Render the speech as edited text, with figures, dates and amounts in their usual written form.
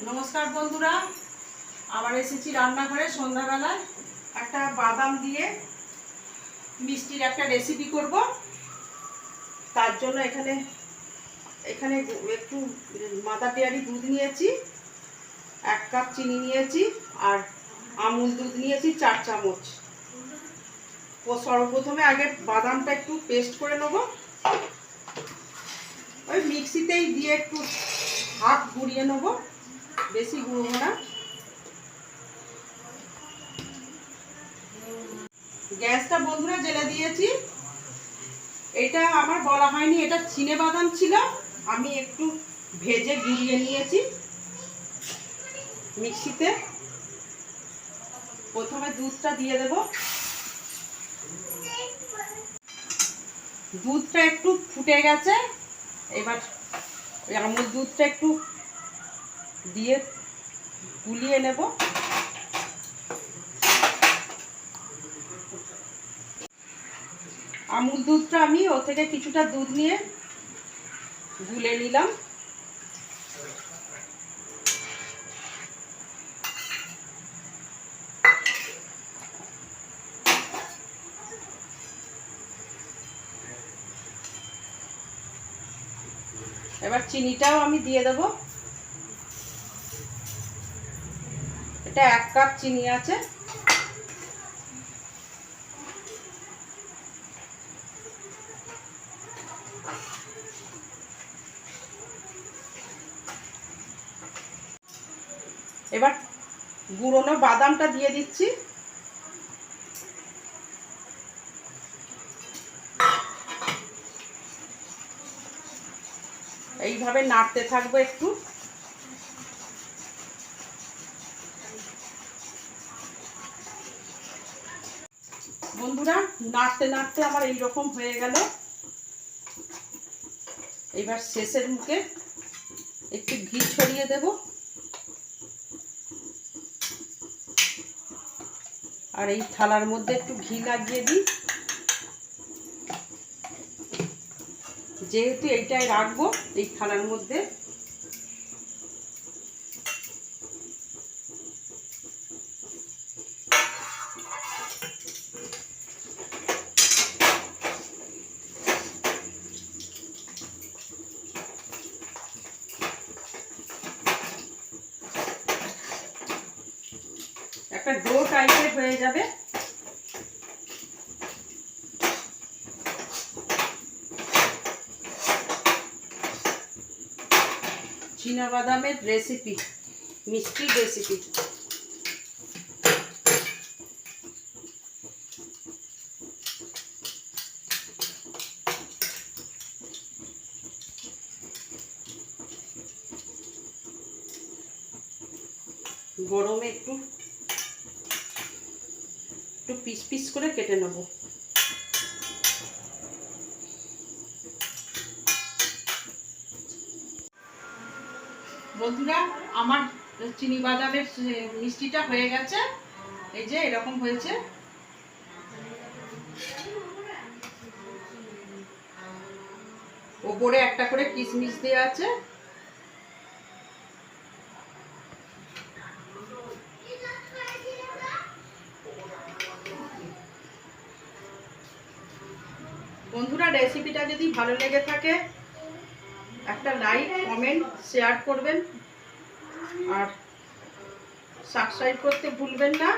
নমস্কার বন্ধুরা, আবার এসেছি রান্নাঘরে সন্ধ্যাবেলায় একটা বাদাম দিয়ে মিষ্টির একটা রেসিপি করব। তার জন্য এখানে একটু মাদার ডেয়ারি দুধ নিয়েছি, 1 কাপ চিনি নিয়েছি, আর আমুল দুধ নিয়েছি 4 চামচ। সর্বপ্রথমে আগে বাদামটা একটু পেস্ট করে নেব। ওই মিক্সিতেই দিয়ে একটু হাত গুঁড়িয়ে নেব, বেশি গুঁড়ো না। গ্যাসটা বন্ধুরা জ্বেলে দিয়েছি। এটা আমার বলা হয়নি, এটা চিনে বাদাম ছিল, আমি একটু ভেজে গুঁড়িয়ে নিয়েছি মিক্সিতে। প্রথমে দুধটা দিয়ে দেব। দুধটা একটু ফুটে গেছে, এবার আমুল দুধটা একটু দিয়ে গুলিয়ে নেব। আমুল দুধটা আমি ও থেকে কিছুটা দুধ নিয়ে গুলে নিলাম। এবার চিনিটাও আমি দিয়ে দেব। এটা 1 কাপ চিনি আছে। এবার গুঁড়োনো বাদামটা দিয়ে দিচ্ছি। এইভাবে নাড়তে থাকবো একটু। বন্ধুরা, নাড়তে নাড়তে আমার এইরকম হয়ে গেল। এবার শেষের মুখে একটু ঘি ছড়িয়ে দেব, আর এই থালার মধ্যে একটু ঘি লাগিয়ে দিই। যেহেতু এইটাই রাখবো এই থালার মধ্যে, একটা ডো টাইপের হয়ে যাবে। চীনাবাদামের রেসিপি, মিষ্টি রেসিপি। গরমে একটু পিস পিস করে কেটে নেব। বন্ধুরা, আমার চিনি বাদামের মিষ্টিটা হয়ে গেছে। এই যে এরকম হয়েছে। ওপরে একটা করে কিশমিশ দেওয়া আছে। বন্ধুরা, রেসিপিটা যদি ভালো লেগে থাকে একটা লাইক, কমেন্ট, শেয়ার করবেন, আর সাবস্ক্রাইব করতে ভুলবেন না।